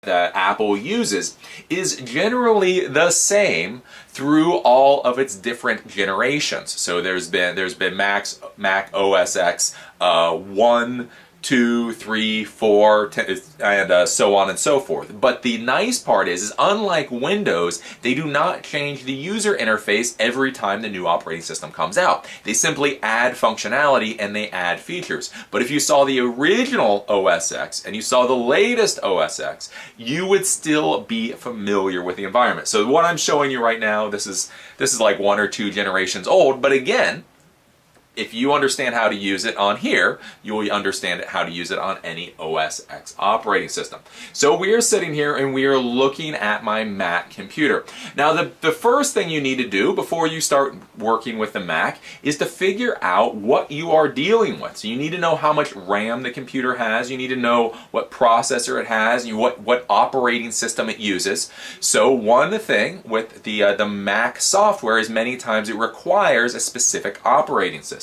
that Apple uses is generally the same through all of its different generations. So there's been Mac OS X 1, 2, 3, 4, 10, and so on and so forth. But the nice part is unlike Windows, they do not change the user interface every time the new operating system comes out. They simply add functionality and they add features. But if you saw the original OS X and you saw the latest OS X, you would still be familiar with the environment. So what I'm showing you right now, this is like 1 or 2 generations old, but again, if you understand how to use it on here, you will understand how to use it on any OS X operating system. So we are sitting here and we are looking at my Mac computer. Now the first thing you need to do before you start working with the Mac is to figure out what you are dealing with. So you need to know how much RAM the computer has, you need to know what processor it has, what operating system it uses. So one thing with the Mac software is many times it requires a specific operating system.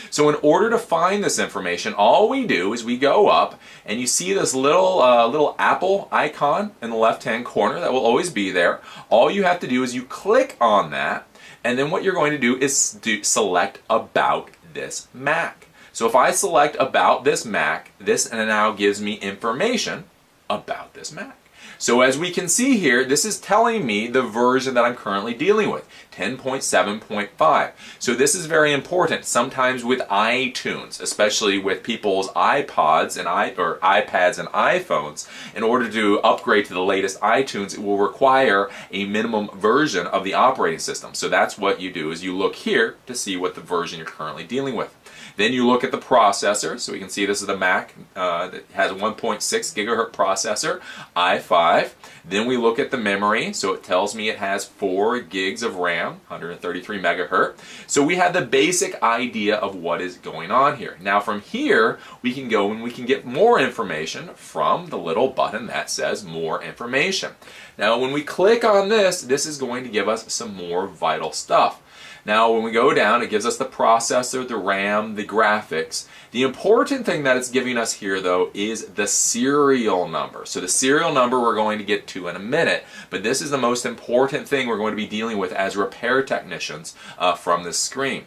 So in order to find this information, all we do is we go up and you see this little Apple icon in the left-hand corner that will always be there. All you have to do is you click on that, and then what you're going to do is select about this Mac. So if I select about this Mac, this now gives me information about this Mac. So as we can see here, this is telling me the version that I'm currently dealing with, 10.7.5. So this is very important. Sometimes with iTunes, especially with people's iPods and iPads and iPhones, in order to upgrade to the latest iTunes, it will require a minimum version of the operating system. So that's what you do, is you look here to see what the version you're currently dealing with. Then you look at the processor, so we can see this is the Mac that has a 1.6 gigahertz processor, i5. Then we look at the memory, so it tells me it has 4 gigs of RAM, 133 megahertz. So we have the basic idea of what is going on here. Now from here, we can go and we can get more information from the little button that says more information. Now when we click on this, this is going to give us some more vital stuff. Now when we go down, it gives us the processor, the RAM, the graphics. The important thing that it's giving us here though is the serial number. So the serial number we're going to get to in a minute, but this is the most important thing we're going to be dealing with as repair technicians from this screen.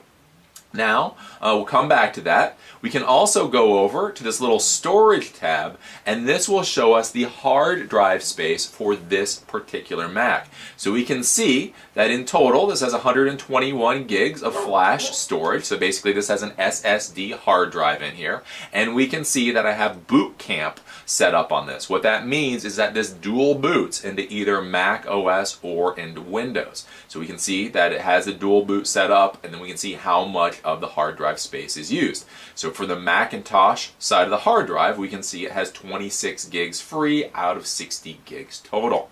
Now, we'll come back to that. We can also go over to this little storage tab, and this will show us the hard drive space for this particular Mac. So we can see that in total this has 121 gigs of flash storage. So basically this has an SSD hard drive in here. And we can see that I have Boot Camp set up on this. What that means is that this dual boots into either Mac OS or into Windows. So we can see that it has a dual boot set up, and then we can see how much of the hard drive space is used. So for the Macintosh side of the hard drive, we can see it has 26 gigs free out of 60 gigs total.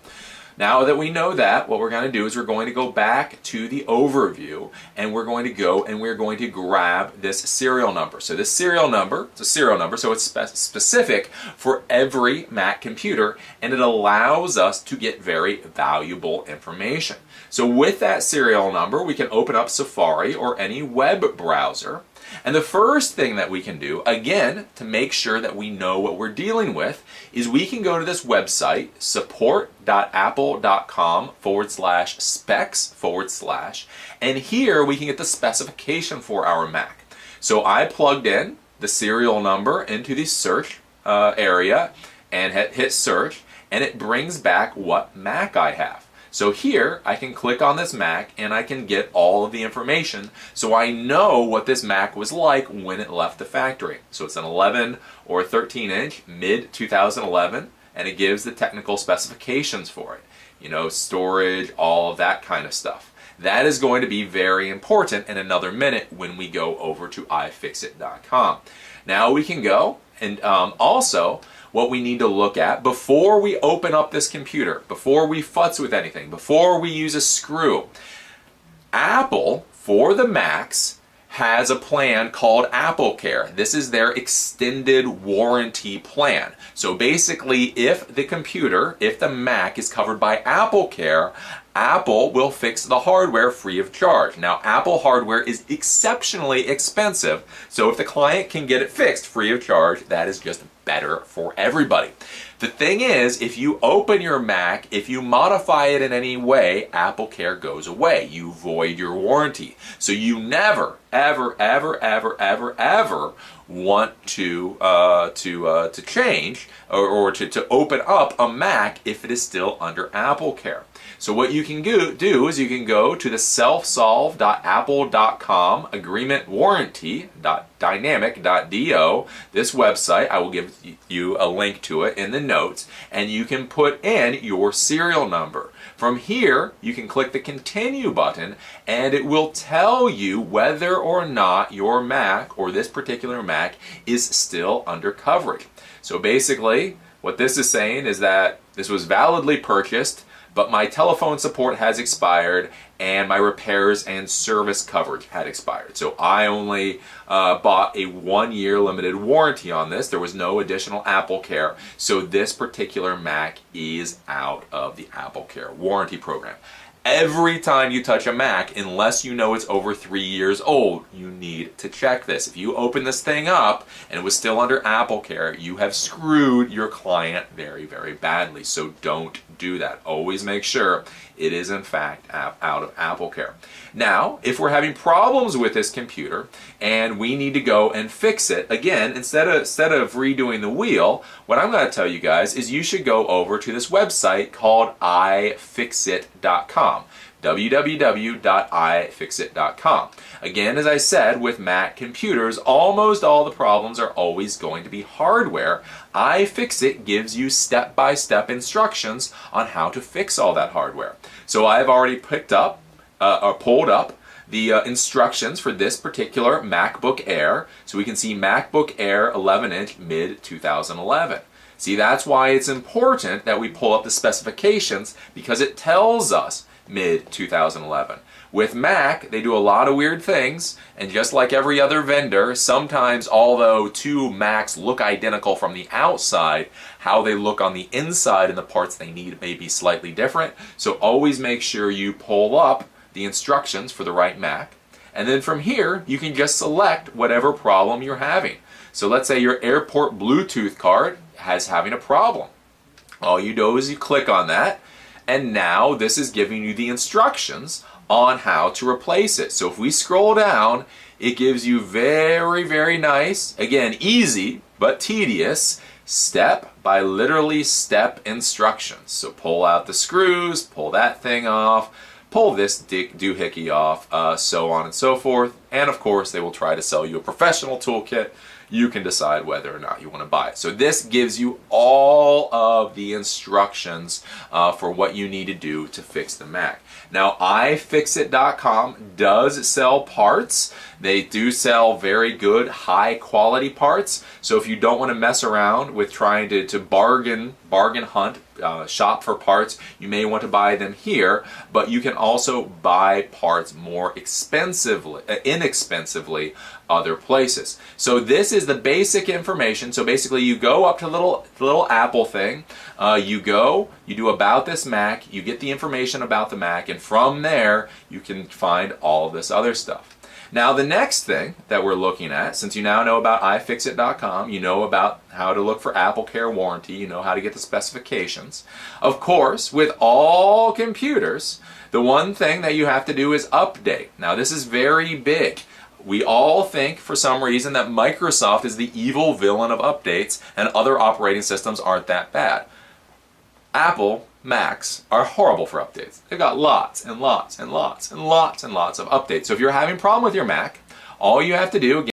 Now that we know that, what we're going to do is we're going to go back to the overview, and we're going to go and we're going to grab this serial number. So this serial number, it's a serial number, so it's specific for every Mac computer, and it allows us to get very valuable information. So with that serial number, we can open up Safari or any web browser. And the first thing that we can do, again, to make sure that we know what we're dealing with, is we can go to this website, support.apple.com/specs/, and here we can get the specification for our Mac. So I plugged in the serial number into the search area and hit search, and it brings back what Mac I have. So here I can click on this Mac and I can get all of the information, so I know what this Mac was like when it left the factory. So it's an 11 or 13 inch mid 2011, and it gives the technical specifications for it. You know, storage, all of that kind of stuff. That is going to be very important in another minute when we go over to iFixit.com. Now we can go and also what we need to look at before we open up this computer, before we futz with anything, before we use a screw. Apple, for the Macs, has a plan called Apple Care. This is their extended warranty plan. So basically, if the Mac is covered by Apple Care, Apple will fix the hardware free of charge. Now, Apple hardware is exceptionally expensive, so if the client can get it fixed free of charge, that is just better for everybody. The thing is, if you open your Mac, if you modify it in any way, Apple Care goes away. You void your warranty. So you never, ever, ever, ever, ever, ever want to change or to open up a Mac if it is still under Apple Care. So what you can do is you can go to the selfsolve.apple.com agreement warranty.dynamic.do. This website, I will give you a link to it in the notes, and you can put in your serial number. From here, you can click the continue button, and it will tell you whether or not your Mac or this particular Mac is still under coverage. So basically, what this is saying is that this was validly purchased, but my telephone support has expired and my repairs and service coverage had expired. So I only bought a 1-year limited warranty on this. There was no additional Apple Care. So this particular Mac is out of the Apple Care warranty program. Every time you touch a Mac, unless you know it's over 3 years old, you need to check this. If you open this thing up and it was still under Apple Care, you have screwed your client very, very badly. So don't do that. Always make sure it is in fact out of Apple Care. Now, if we're having problems with this computer and we need to go and fix it, again, instead of redoing the wheel, what I'm going to tell you guys is you should go over to this website called ifixit.com. www.ifixit.com. Again, as I said, with Mac computers, almost all the problems are always going to be hardware. iFixit gives you step-by-step instructions on how to fix all that hardware. So I've already pulled up the instructions for this particular MacBook Air. So we can see MacBook Air 11-inch mid-2011. See, that's why it's important that we pull up the specifications, because it tells us mid-2011. With Mac, they do a lot of weird things, and just like every other vendor, sometimes although two Macs look identical from the outside, how they look on the inside and the parts they need may be slightly different. So always make sure you pull up the instructions for the right Mac, and then from here you can just select whatever problem you're having. So let's say your airport Bluetooth card has having a problem. All you do is you click on that, and now this is giving you the instructions on how to replace it. So if we scroll down, it gives you very, very nice, again, easy but tedious, literally step instructions. So pull out the screws, pull that thing off, pull this doohickey off, so on and so forth. And of course, they will try to sell you a professional toolkit. You can decide whether or not you want to buy it. So this gives you all of the instructions for what you need to do to fix the Mac. Now, ifixit.com does sell parts. They do sell very good, high quality parts. So if you don't want to mess around with trying to bargain hunt, shop for parts, you may want to buy them here, but you can also buy parts more inexpensively other places. So this is the basic information. So basically you go up to the little Apple thing, you do about this Mac, you get the information about the Mac, and from there you can find all of this other stuff. Now the next thing that we're looking at, since you now know about ifixit.com, you know about how to look for Apple Care warranty, you know how to get the specifications. Of course, with all computers, the one thing that you have to do is update. Now this is very big. We all think, for some reason, that Microsoft is the evil villain of updates and other operating systems aren't that bad. Apple Macs are horrible for updates. They've got lots and lots and lots and lots and lots of updates. So if you're having a problem with your Mac, all you have to do,